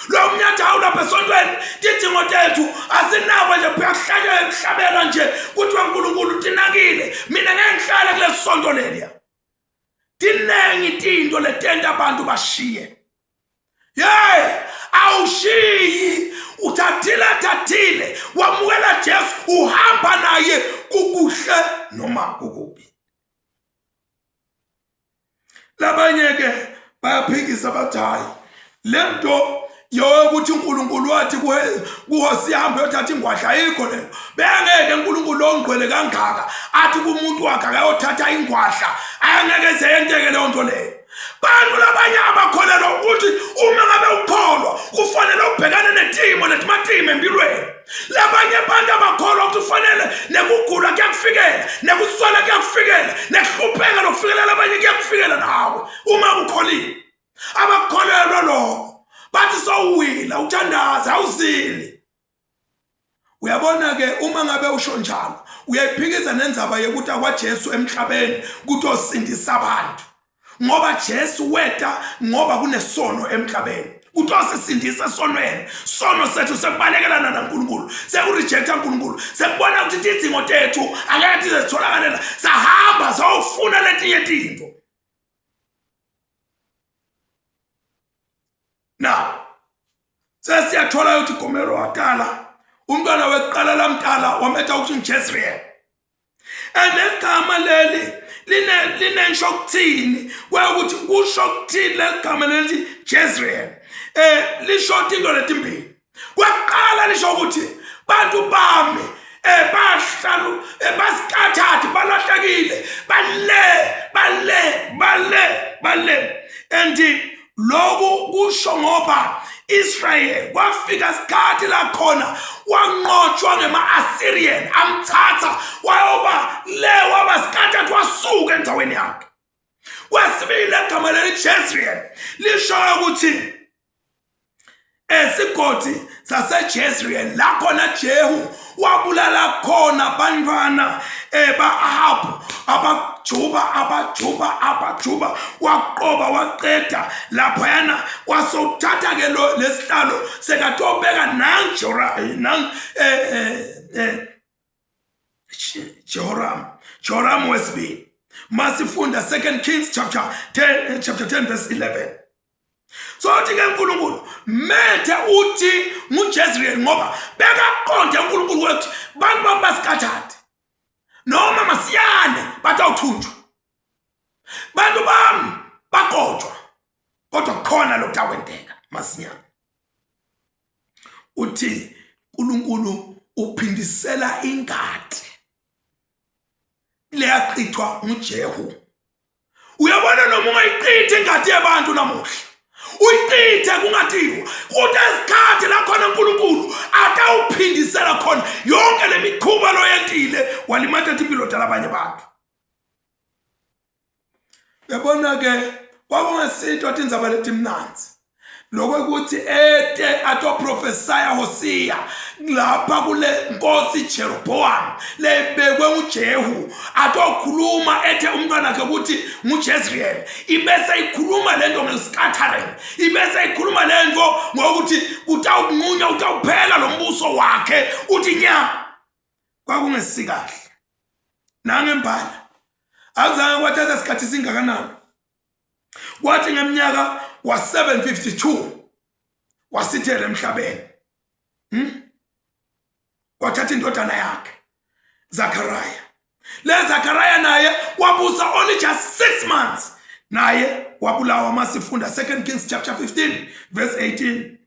Lo mnyatha lapha esontweni tidingo tethu asinakwa nje kuyahlabela nje kuthiwa uNkulunkulu tinakile mina ngeke ngihlale kule sonto leliya. Tinengi tinto letenta abantu bashiye. Awushiyi uthathile wamukela Jesu uhamba naye kukuhle noma kukubi. Labanye ke bayaphikisa bathi hayi lento yokuthi uNkulunkulu wathi kuHosea hambe yothatha ingwadla ayikho lento. Bengeke uNkulunkulu ongqwele kangaka athi kumuntu wakhe akayothatha ingwadla ayangeke zeyenteke leyo nto leyo. Bantu labanye abakholelwa ukuthi uma ngabe ukholwa kufanele ubhekane netimo netimatime empilweni. Labanye abantu abakholwa ukuthi kufanele nekugula kuyakufikela nekuswela kuyakufikela nekuhlupheka nokufikela labanye kuyakufikela nawe uma ukholile. Abakholelwa lokho bathi sowuwila uthandaza awuzili. Uyabona ke uma ngabe usho njalo uyayiphikiza nenzaba yokuthi akwaJesu emhlabeni ukuthi osindisa abantu ngoba Jesu weta ngoba kunesono emhlabeni ukuthi osisindisa esonweni. Sono sethu sekubalekelana naNkulunkulu sekurejecta uNkulunkulu sekubona ukuthi tidingo tethu angeke sizitholakala sahamba sawufuna letinye izinto. Now sesiyathola ukuthi Gomere waqala umntwana weqala lamtala wametha ukuthi uJezreel. Negama leli linensho ukuthini ukuthi kusho ukuthini legama leli Jezreel. Lisho into letimbili. Kwaqala lisho ukuthi bantu bami bahlalu basikathathi balahlekile bale and lokhu kusho ngoba Israel kwafika isikhathi la khona wanqotshwa ngema-Assyrian amthatha wayoba waba scattered wasuka endaweni yakhe. Kwesibili igama leli Jezreel lisho ukuthi esigodi saseJezreel la khona Jehu wabulala khona abantwana ba-Ahabu abajuba waqoba waqeda laphayana wasothatha-ke lesihlalo sekatobeka Jehoram wesibili. Masifunda 2 Kings chapter 10 verse 11. So uthi ke uNkulunkulu methe uthi nguJezreel ngoba bekaqonde uNkulunkulu wethu bantu babasikathathe noma masiyane batawuthunjwa bantu bami baqotshwa kodwa khona lokutawenteka masinyane. Uthi uNkulunkulu uphindisela ingadi leyaqithwa nguJehu. Uyabona noma ungayiqithi ingadi yabantu namuhla uyiqithe kungathiwa kodwa esikhathi la khona uNkulunkulu akawuphindisela khona yonke lemikhuba loyentile walimathatha impilo dalabanye abantu. Yabona ke kwakungesinto athi indzaba lethi mnanzi lokho ukuthi atoprofesaya Hosea lapha kule nkosi Jeroboam lebekwe uJehu atokhuluma ethe umntwana wakhe ukuthi nguJezreel ibese ikhuluma lento ngescattering ibese ikhuluma lento ngokuthi utawunqunya utawuphela lombuso wakhe uthi nya kwakungesikahle nangembala azange kwathatha isikhathi singakanani kwathi ngeminyaka wa 752 wasithela emhlabeni kwathatha indodana yakhe Zachariah. Le Zachariah naye wabusa only just 6 months naye wabulawa. Masifunda 2 Kings chapter 15 verse 18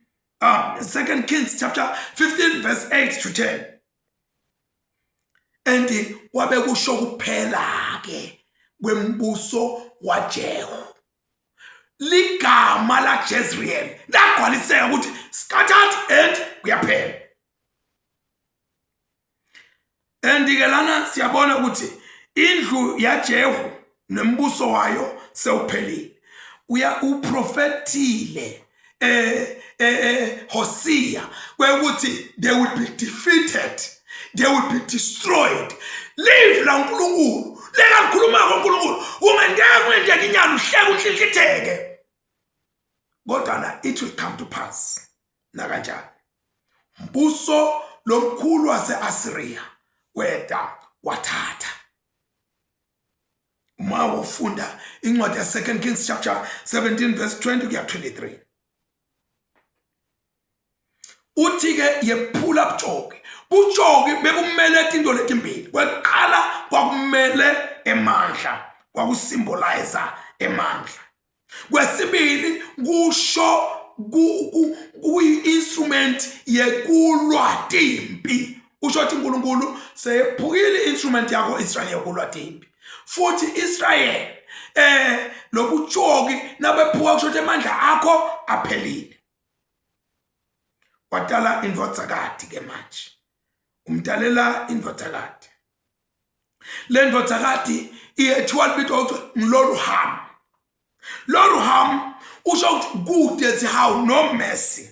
2 Kings chapter 15 verse 8 to 10. And wabe kusho kuphela ke kwembuso waJehu ligama la Jezreel lagwaliseka ukuthi scattered and kuyaphela. Andike lana siyabona ukuthi indlu yaJehu nembuso wayo sewuphelile. Uprofetile Hosea kwekuthi they will be defeated, they will be destroyed. Live la uNkulunkulu leka likhuluma ngoNkulunkulu ungendeke kwendeka inyalo uhleke unhlihlitheke kodwa it will come to pass na kanjani. Mbuso lomkhulu wase-Assyria weda wathatha. Uma ufunda incwadi ya 2 Kings chapter 17 verse 20 kuya 23 uthi ke yephula bujoki bekumele into letimbili. Kwaqala kwakumele emandla kwakusymbolize emandla. Kwesibili kusho kuyi-instrument yekulwa timpi. Usho ukuthi uNkulunkulu seyephukile instrument yakho Israel yokulwa timpi. Futhi Israel lobujoki nabephuka kusho ukuthi amandla akho aphelile. Watala indvodzakati ke manje. Umdalela indvodzakati. Le ndvodzakati iyethiwa libitwa ukuthi nguLoruham. Loruham usho ukuthi good as how no mercy.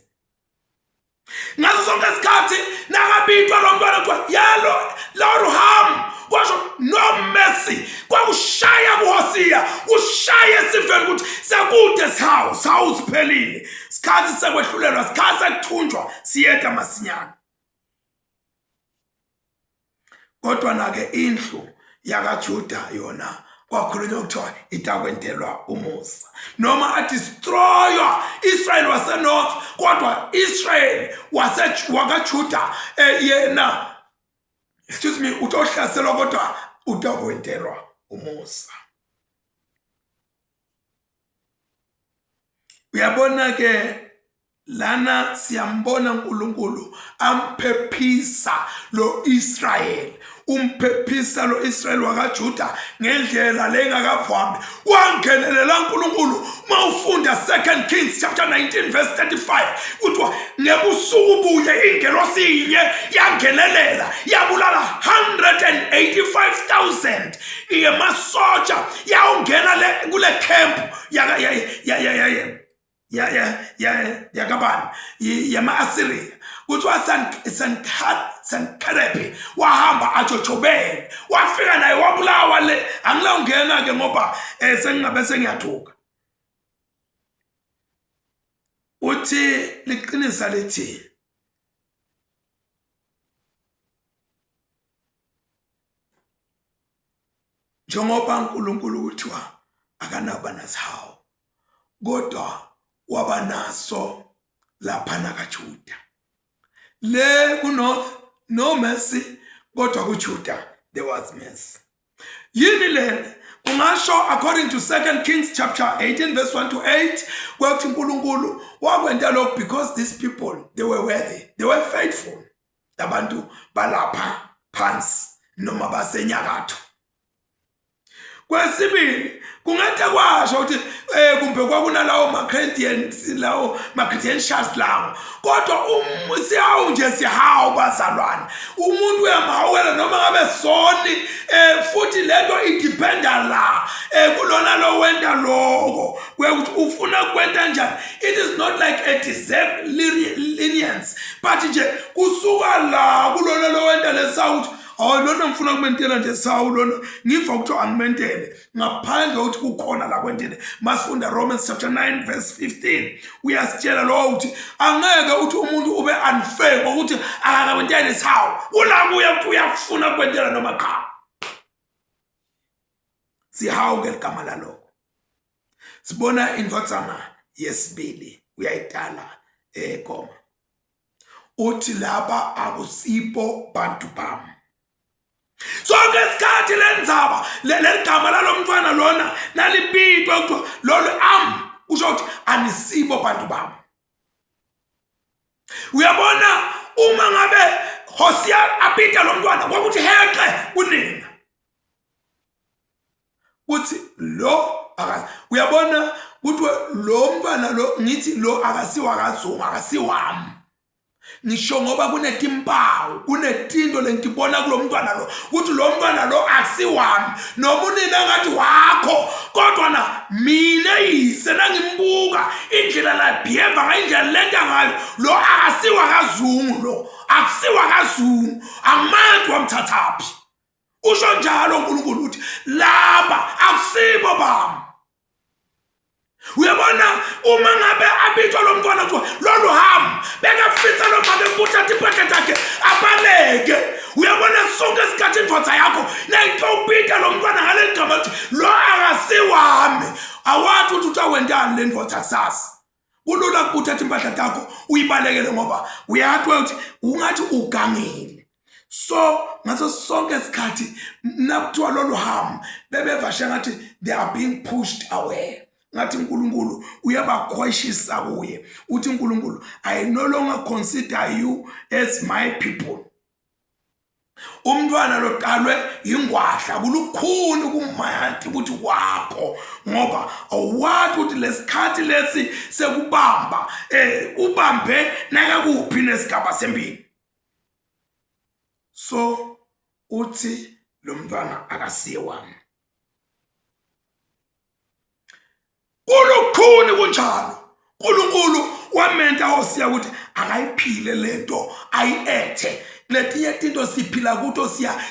Ngaso sonke isikhathi nakabitwa lo mntwana kuthiwa yalo Loruham kwasho no mercy. Kwakushaya kuHosea kushaya esifeni ukuthi sekude sawusiphelile. Isikhathi sekwehlulelwa isikhathi sekuthunjwa siyeda masinyane. Kodwa na ke indlu yakaJuda yona kwakhulunywa ukuthiwa itakwentelwa umusa noma adestroywa Israel wasenorth kodwa Israel wakaJuda yena utohlaselwa kodwa utakwentelwa umusa. Uyabona ke lana siyambona uNkulunkulu amphephisa lo Israel. Umphephisa lo Israel wakaJuda ngendlela lengakavami. Wangenelela uNkulunkulu mawufunda 2 Kings chapter 19 verse 35 kuthiwa ngebusuku bunye ingelosi inye yangenelela yabulala 185,000 yemasoja yawungena kule camp yakabani yama-Assyria kuthiwa Sankerib wahamba ajojobele wafika naye wabulawa le angilawungena ke ngoba sengingabe sengiyathuka uthi liqinisa lithi njengoba uNkulunkulu kuthiwa akanaba nasihawu kodwa wabanaso lapha nakaJuda le kunorth no mercy kodwa kuJuda there was mercy yini le kungasho according to 2 Kings chapter 18 verse 1 to 8 kwathi uNkulunkulu wakwenta lokho because these people they were worthy, they were faithful, abantu balapha phansi noma basenyakatho. Kwesibili kungathi kwasho ukuthi kumbe kwakunalawo ma-credentials lawo kodwa sihawu nje sihawu bazalwane umuntu uyamhawukela noma ngabe soni futhi lento idependa la kulona lo wenda lokho ukuthi ufuna kwenta njani. It is not like a deserved lenience but nje kusuka la kulona lo wenda lesawuthi lona ngifuna ukumentela nje sawu lona ngiva ukuthi angimentele ngaphandle ukuthi kukhona la kwentene. Masifunda Romans chapter 9 verse 15 uyasitshela lo ukuthi angeke uthi umuntu ube unfair ngokuthi akakwentele sawu ulabuya ukuthi uyafuna kwentela noma cha. Sihawu ke igama laloko sibona indvodzana yesibili uyayidala ekoma uthi laba akusipo bantu bami. So ngesikhathi lendzaba legama lalomntwana lona nalipitwa kuthiwa lolu usho ukuthi anisibo bantu bami. Uyabona uma ngabe Hosea apita lo mntwana kwakuthi heqe kunina kuthi lo uyabona kuthiwa lo mntwana lo ngithi lo akasiwa kazungu akasiwami. Ngisho ngoba kunetimpawu kunetinto lentibona kulo mntwana lo ukuthi lo mntwana lo akusiwami noma unina ngathi wakho kodwa na mina yise nangimbuka indlela la behave ngayindlela lenta ngayo lo akasiwa kazungu lo akusiwa kazungu amandla wamthathaphi. Usho njalo uNkulunkulu uthi laba akusibo bami. Uyabona uma ngabe abitwa lo mntwana kuthiwa lolu ham bekafisa lo manje ukuthatha ipakethe yakhe abaleke. Uyabona sonke isikhathi indvodza yakho nayitho ubita lo mntwana ngale gama ukuthi lo akasiwami awathi ukuthi awendani le ndvodza kusasa. Kulula ukuthatha impahla yakho uyibalekele ngoba uyathi ukuthi ungathi ugangile. So ngaso sonke isikhathi nakuthiwa lolu ham bebevashe ngathi they are being pushed away. Ngathi uNkulunkulu uyabakhwashisa kuye uthi uNkulunkulu I no longer consider you as my people. Umntwana lo qalwe ingwahla kulukhuni kumayanti ukuthi wakho ngoba awathi ukuthi lesikhathi lesi sekubamba ubambe naka kuphi nesigaba sempilo. So uthi lo mntwana akasiye wami. Kulukhuni kunjalo uNkulunkulu wamenta Hosea ukuthi akayiphile lento ayiethe letinye into siphila kuto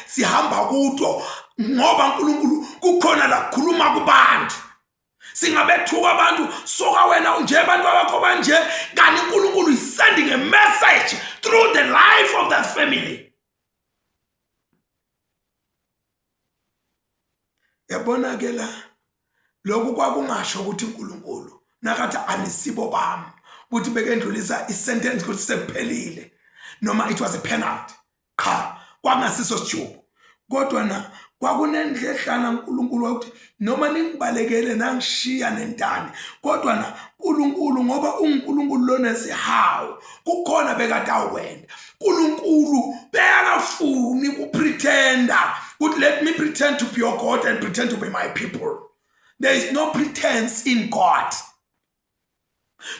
sihamba kuto ngoba uNkulunkulu kukhona la khuluma kubantu singabethuka abantu soka wena nje abantu abakho banje kanti uNkulunkulu is sending a message through the life of that family. Yabona ke la lokhu kwakungasho ukuthi uNkulunkulu nakathi anisibo bami ukuthi bekendlulisa isentence ukuthi sekuphelile noma it was a penalty cha kwangasiso sijubu kodwa na kwakunendlehlana uNkulunkulu ukuthi noma ningibalekele nangishiya nentani kodwa na uNkulunkulu ngoba uNkulunkulu lona sihawu kukhona bekade awenda uNkulunkulu bekafuni ukupretenda ukuthi let me pretend to be your God and pretend to be my people. There is no pretense in God.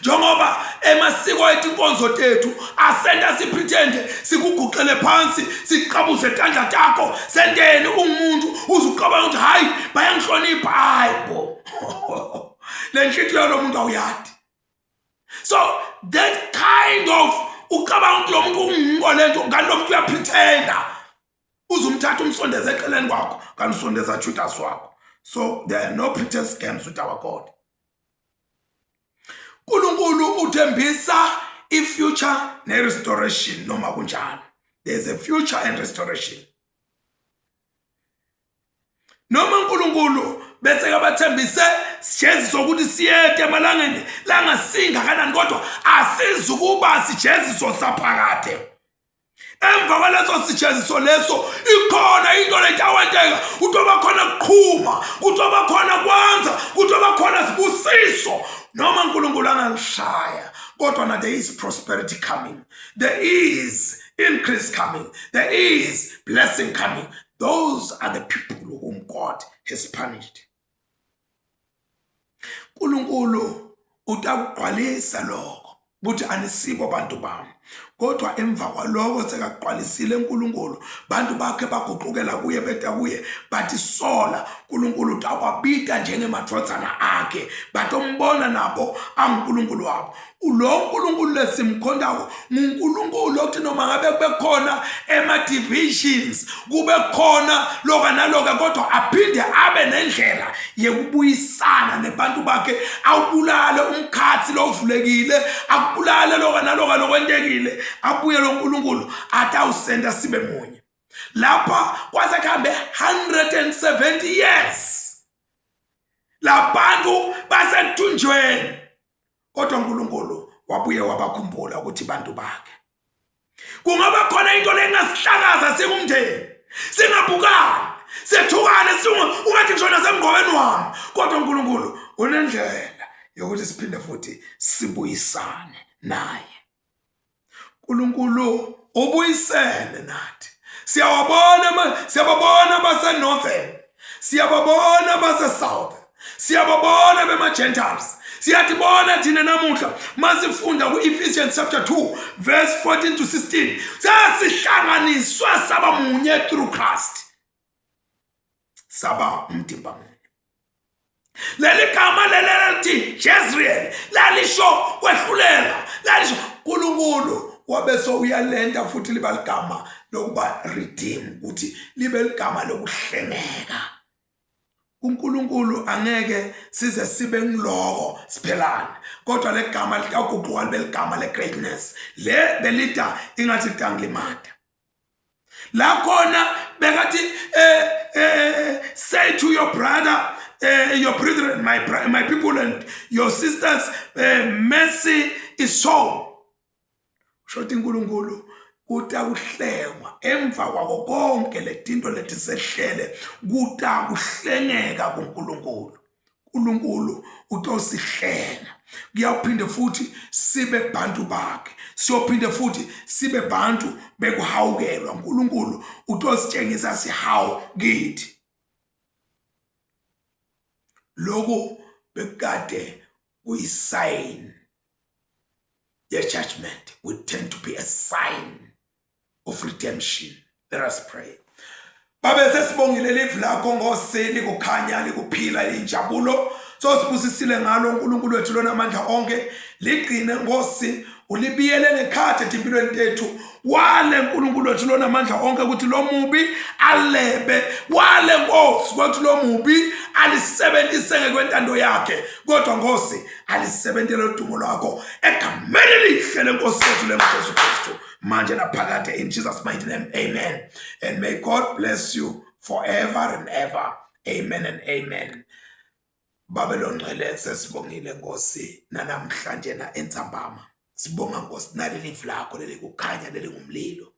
njengoba emasiko ethu inkonzo tethu asenta sipretende sikuguqele phansi siqabuze tandla takho senteni umuntu uzuqabanga ukuthi hayi bayangihlonipha hayibo le nhliziyo lo muntu awuyadi. So that kind of uqabanga ukuthi lo muntu ungingolento kanti lo muntu uyapretenda uzumthatha umsondeza eqeleni kwakho kanti usondeza Judas wakho. So there are no pretense games with our God. uNkulunkulu uthembisa ifuture ne-restoration noma kunjalo. There's a future and restoration. Noma uNkulunkulu bese kabathembise sijeziso ukuthi siyede emalangeni langasinga kanani kodwa asizukuba sijeziso saphakade. Emva kwaleso sijeziso leso ikhona into letawenteka kutoba khona kuqhuma kutoba khona kwanza kutoba khona sibusiso noma uNkulunkulu angangishaya kodwa na there is prosperity coming, there is increase coming, there is blessing coming. Those are the people whom God has punished. uNkulunkulu utakugqwalisa lokho ukuthi anisibo bantu bami kodwa emva kwaloko sekaqwalisile uNkulunkulu bantu bakhe baguqukela kuye beta kuye bathi sola uNkulunkulu utababita njengemadvodzana akhe batombona nabo anguNkulunkulu wabo. Lo uNkulunkulu lesimkhondayo nguNkulunkulu othi noma ngabe bekhona ema-divisions kube khona loka naloka kodwa aphinde abe nendlela yekubuyisana nebantu bakhe awubulale umkhathi lovulekile akubulale loka naloka lokwentekile abuye lo uNkulunkulu atawusenda sibe munye. Lapha kwaze kuhambe 170 years labantu basethunjweni kodwa uNkulunkulu wabuye wabakhumbula ukuthi bantu bakhe kungaba khona into lengasihlakaza sikumndeni singabhukani sethukane ungathi ngishona semngqokweni wami kodwa uNkulunkulu unendlela yokuthi siphinde futhi sibuyisane naye. uNkulunkulu ubuyisene nathi. Siyababona base-northern, siyababona base-south, siyababona bema-Gentiles. Siyatibona thina namuhla masifunda ku-Ephesians chapter 2 verse 14 to 16 sasihlanganiswa saba munye through Christ, saba umtimba munye. Leli gama lelithi Jezreel lalisho kwehlulela, lalisho uNkulunkulu wabe so uyalenda futhi liba ligama lokuba redeem ukuthi libe ligama lokuhlengeka. uNkulunkulu angeke size sibe ngiloko siphelane kodwa legama likaguquka libe ligama le-greatness le belida ingathi kanglimada. La khona bekathi say to your brother, your brethren, my people and your sisters, mercy is shown. Shothi uNkulunkulu kutakuhlengwa emva kwako konke letinto lethi sehlele kutakuhlengeka kuNkulunkulu. uNkulunkulu utosihlenga kuyaphinde futhi sibe bantu bakhe, siyophinde futhi sibe bantu bekuhawukelwa. uNkulunkulu utositshengisa sihawu kithi. Lokho bekade kuyisign the judgment would tend to be a sign of redemption. Let us pray. Babe sesibongile live lakho ngoseli kukhanya likuphila injabulo sosibusisile ngalo uNkulunkulu wethu lona amandla onke ligcine ngosi ulibiyele ngekhathi empilweni tethu wale uNkulunkulu wethu lona amandla onke ukuthi lo mubi alebe wale Nkosi ukuthi lo mubi alisebenzise ngekwentando yakhe kodwa Nkosi alisebenzele udumo lwakho egameni lihle leNkosi yethu leNkosi Kristu manje naphakade in Jesus mighty name, amen. And may God bless you forever and ever, amen and amen. Babylon ngcwele sesibongile Nkosi nanamhlanje na entsambama sibonga Nkosi naleli live lakho leli kukhanya leli ngumlilo.